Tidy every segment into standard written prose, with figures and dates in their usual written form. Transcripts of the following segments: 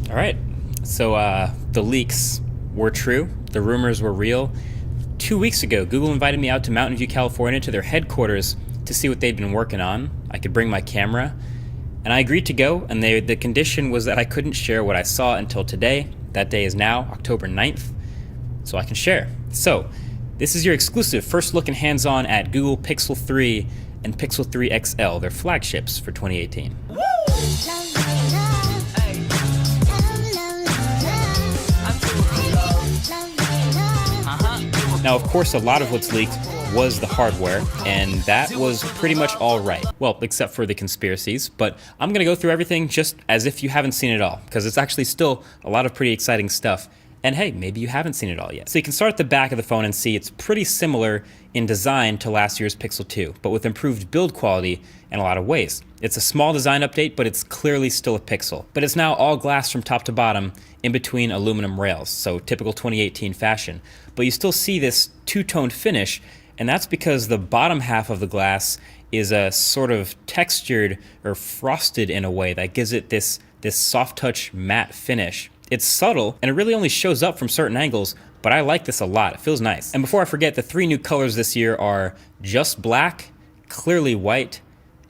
All right, so the leaks were true. The rumors were real. 2 weeks ago, Google invited me out to Mountain View, California to their headquarters to see what they'd been working on. I could bring my camera, and I agreed to go, and the condition was that I couldn't share what I saw until today. That day is now October 9th, so I can share. So, this is your exclusive first look and hands-on at Google Pixel 3 and Pixel 3 XL, their flagships for 2018. Now, of course, a lot of what's leaked was the hardware, and that was pretty much all right. Well, except for the conspiracies, but I'm gonna go through everything just as if you haven't seen it all, because it's actually still a lot of pretty exciting stuff. And hey, maybe you haven't seen it all yet. So you can start at the back of the phone and see it's pretty similar in design to last year's Pixel 2, but with improved build quality in a lot of ways. It's a small design update, but it's clearly still a Pixel. But it's now all glass from top to bottom in between aluminum rails, so typical 2018 fashion. But you still see this two-tone finish, and that's because the bottom half of the glass is a sort of textured or frosted in a way that gives it this soft touch matte finish. It's subtle, and it really only shows up from certain angles, but I like this a lot. It feels nice. And before I forget, the three new colors this year are just black, clearly white,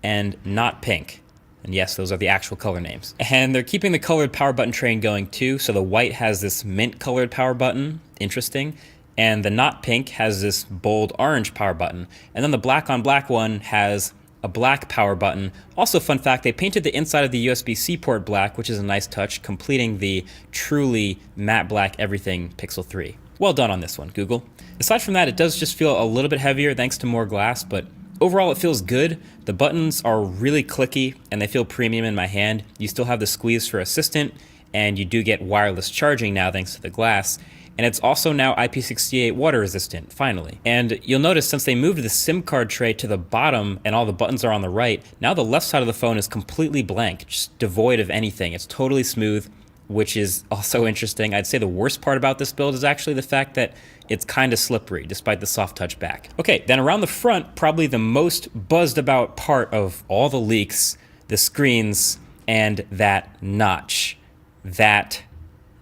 and not pink. And yes, those are the actual color names. And they're keeping the colored power button train going too, so the white has this mint colored power button, interesting, and the not pink has this bold orange power button. And then the black on black one has a black power button. Also, fun fact, they painted the inside of the USB-C port black, which is a nice touch, completing the truly matte black everything Pixel 3. Well done on this one, Google. Aside from that, it does just feel a little bit heavier thanks to more glass, but overall it feels good. The buttons are really clicky and they feel premium in my hand. You still have the squeeze for assistant, and you do get wireless charging now thanks to the glass. And it's also now IP68 water resistant, finally. And you'll notice since they moved the SIM card tray to the bottom and all the buttons are on the right, now the left side of the phone is completely blank, just devoid of anything. It's totally smooth, which is also interesting. I'd say the worst part about this build is actually the fact that it's kind of slippery, despite the soft touch back. Okay, then around the front, probably the most buzzed about part of all the leaks, the screens, and that notch. That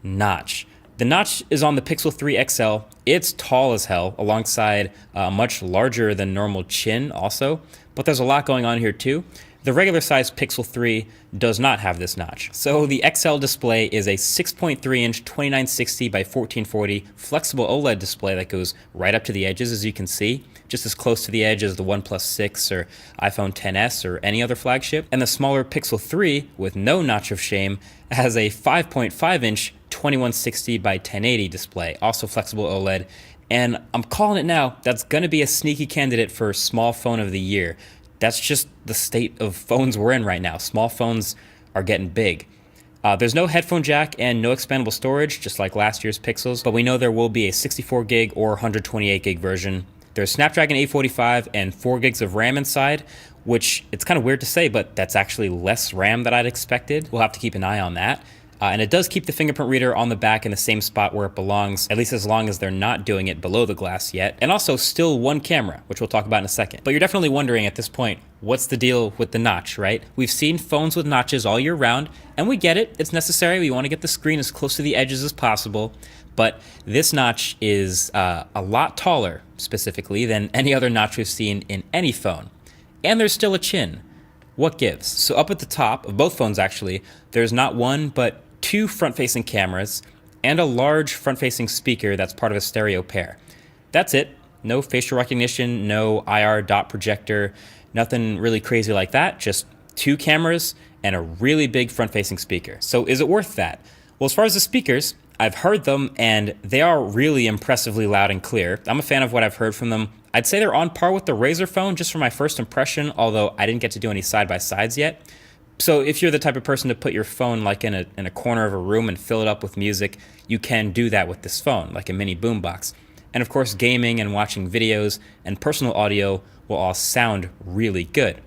notch. The notch is on the Pixel 3 XL. It's tall as hell, alongside a much larger than normal chin also, but there's a lot going on here too. The regular size Pixel 3 does not have this notch. So the XL display is a 6.3 inch 2960 by 1440 flexible OLED display that goes right up to the edges, as you can see, just as close to the edge as the OnePlus 6 or iPhone XS or any other flagship. And the smaller Pixel 3, with no notch of shame, has a 5.5 inch 2160 by 1080 display, also flexible OLED. And I'm calling it now, that's gonna be a sneaky candidate for small phone of the year. That's just the state of phones we're in right now. Small phones are getting big. There's no headphone jack and no expandable storage, just like last year's Pixels, but we know there will be a 64 gig or 128 gig version. There's Snapdragon 845 and 4 gigs of RAM inside, which it's kind of weird to say, but that's actually less RAM than I'd expected. We'll have to keep an eye on that. And it does keep the fingerprint reader on the back in the same spot where it belongs, at least as long as they're not doing it below the glass yet. And also still one camera, which we'll talk about in a second. But you're definitely wondering at this point, what's the deal with the notch, right? We've seen phones with notches all year round, and we get it. It's necessary. We want to get the screen as close to the edges as possible. But this notch is a lot taller, specifically, than any other notch we've seen in any phone. And there's still a chin. What gives? So up at the top of both phones, actually, there's not one, but two front-facing cameras, and a large front-facing speaker that's part of a stereo pair. That's it. No facial recognition, no IR dot projector, nothing really crazy like that, just two cameras and a really big front-facing speaker. So is it worth that? Well, as far as the speakers, I've heard them and they are really impressively loud and clear. I'm a fan of what I've heard from them. I'd say they're on par with the Razer phone just from my first impression, although I didn't get to do any side-by-sides yet. So if you're the type of person to put your phone like in a corner of a room and fill it up with music, you can do that with this phone, like a mini boombox. And of course, gaming and watching videos and personal audio will all sound really good.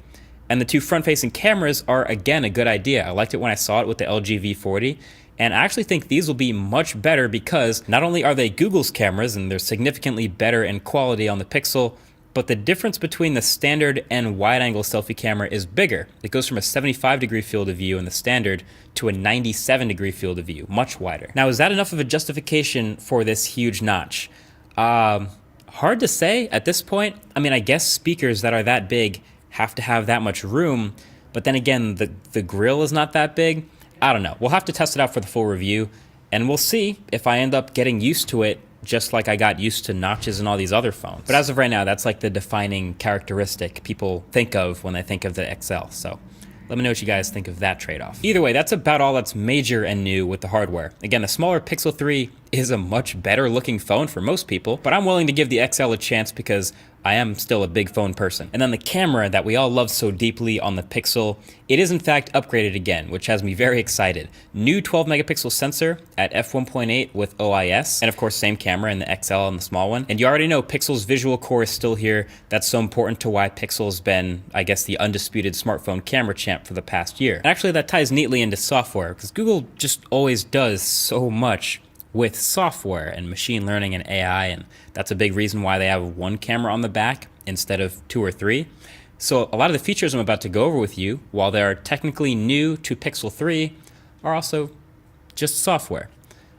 And the two front-facing cameras are, again, a good idea. I liked it when I saw it with the LG V40, and I actually think these will be much better because not only are they Google's cameras and they're significantly better in quality on the Pixel, but the difference between the standard and wide-angle selfie camera is bigger. It goes from a 75-degree field of view in the standard to a 97-degree field of view, much wider. Now, is that enough of a justification for this huge notch? Hard to say at this point. I mean, I guess speakers that are that big have to have that much room, but then again, the grill is not that big. I don't know. We'll have to test it out for the full review, and we'll see if I end up getting used to it just like I got used to notches in all these other phones. But as of right now, that's like the defining characteristic people think of when they think of the XL. So let me know what you guys think of that trade-off. Either way, that's about all that's major and new with the hardware. Again, the smaller Pixel 3 is a much better looking phone for most people, but I'm willing to give the XL a chance because I am still a big phone person. And then the camera that we all love so deeply on the Pixel, it is in fact upgraded again, which has me very excited. New 12 megapixel sensor at f1.8 with OIS, and of course same camera in the XL and the small one. And you already know Pixel's visual core is still here. That's so important to why Pixel's been, I guess, the undisputed smartphone camera champ for the past year. And actually that ties neatly into software, because Google just always does so much with software and machine learning and AI, and that's a big reason why they have one camera on the back instead of 2 or 3. So a lot of the features I'm about to go over with you, while they are technically new to Pixel 3, are also just software.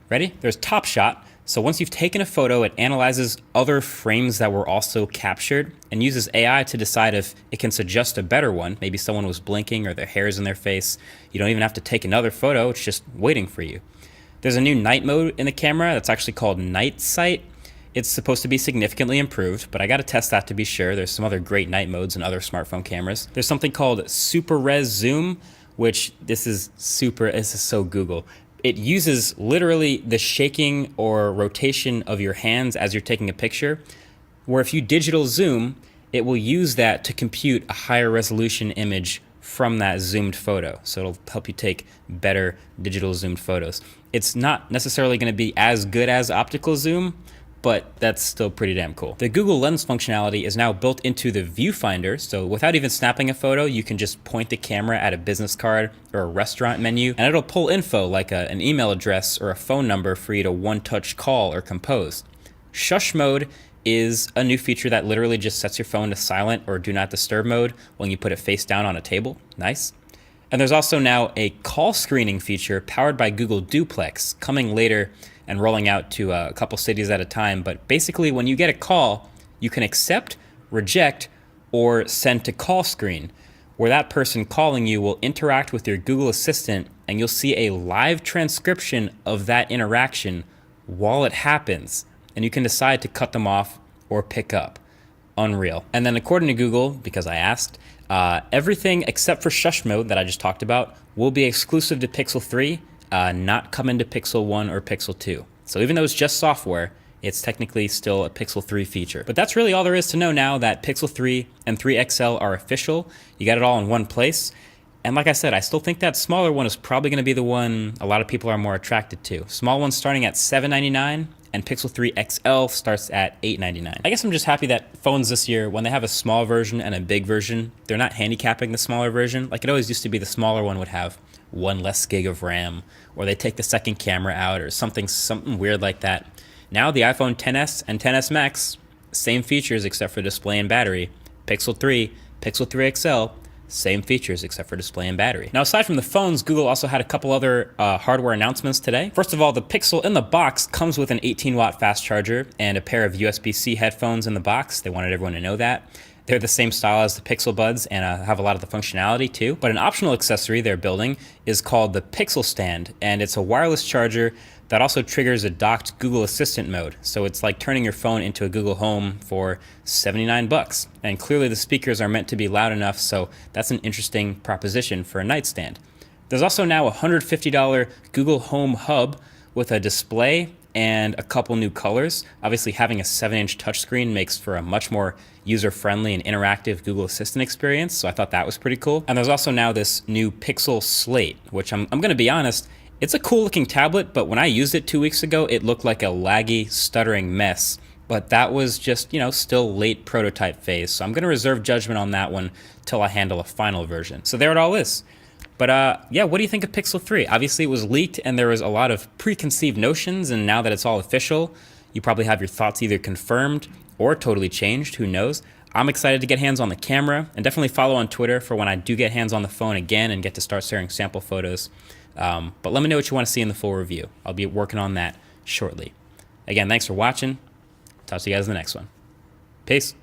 Ready? There's Top Shot. So once you've taken a photo, it analyzes other frames that were also captured and uses AI to decide if it can suggest a better one. Maybe someone was blinking or their hair's in their face. You don't even have to take another photo, it's just waiting for you. There's a new night mode in the camera that's actually called Night Sight. It's supposed to be significantly improved, but I gotta test that to be sure. There's some other great night modes in other smartphone cameras. There's something called Super Res Zoom, which this is so Google. It uses literally the shaking or rotation of your hands as you're taking a picture, where if you digital zoom, it will use that to compute a higher resolution image from that zoomed photo. So it'll help you take better digital zoomed photos. It's not necessarily going to be as good as optical zoom, but that's still pretty damn cool. The Google Lens functionality is now built into the viewfinder, so without even snapping a photo, you can just point the camera at a business card or a restaurant menu, and it'll pull info like an email address or a phone number for you to one-touch call or compose. Shush mode is a new feature that literally just sets your phone to silent or do not disturb mode when you put it face down on a table. Nice. And there's also now a call screening feature powered by Google Duplex coming later and rolling out to a couple cities at a time. But basically when you get a call, you can accept, reject, or send to call screen, where that person calling you will interact with your Google Assistant and you'll see a live transcription of that interaction while it happens. And you can decide to cut them off or pick up. Unreal. And then according to Google, because I asked, everything except for shush mode that I just talked about will be exclusive to Pixel 3, not come into Pixel 1 or Pixel 2. So even though it's just software, it's technically still a Pixel 3 feature. But that's really all there is to know now that Pixel 3 and 3 XL are official. You got it all in one place. And like I said, I still think that smaller one is probably going to be the one a lot of people are more attracted to. Small one starting at $799, and Pixel 3 XL starts at $899. I guess I'm just happy that phones this year, when they have a small version and a big version, they're not handicapping the smaller version. Like it always used to be the smaller one would have 1 less gig of RAM, or they take the second camera out, or something weird like that. Now the iPhone XS and XS Max, same features except for display and battery. Pixel 3, Pixel 3 XL, same features except for display and battery. Now, aside from the phones, Google also had a couple other hardware announcements today. First of all, the Pixel in the box comes with an 18-watt fast charger and a pair of USB-C headphones in the box. They wanted everyone to know that. They're the same style as the Pixel Buds and have a lot of the functionality too. But an optional accessory they're building is called the Pixel Stand, and it's a wireless charger that also triggers a docked Google Assistant mode. So it's like turning your phone into a Google Home for $79. And clearly the speakers are meant to be loud enough, so that's an interesting proposition for a nightstand. There's also now a $150 Google Home Hub with a display and a couple new colors. Obviously having a 7-inch touchscreen makes for a much more user-friendly and interactive Google Assistant experience, so I thought that was pretty cool. And there's also now this new Pixel Slate, which I'm gonna be honest, it's a cool looking tablet, but when I used it 2 weeks ago, it looked like a laggy, stuttering mess. But that was just, still late prototype phase. So I'm gonna reserve judgment on that one till I handle a final version. So there it all is. But yeah, what do you think of Pixel 3? Obviously it was leaked and there was a lot of preconceived notions, and now that it's all official, you probably have your thoughts either confirmed or totally changed, who knows? I'm excited to get hands on the camera, and definitely follow on Twitter for when I do get hands on the phone again and get to start sharing sample photos. But let me know what you want to see in the full review. I'll be working on that shortly. Again, thanks for watching. Talk to you guys in the next one. Peace.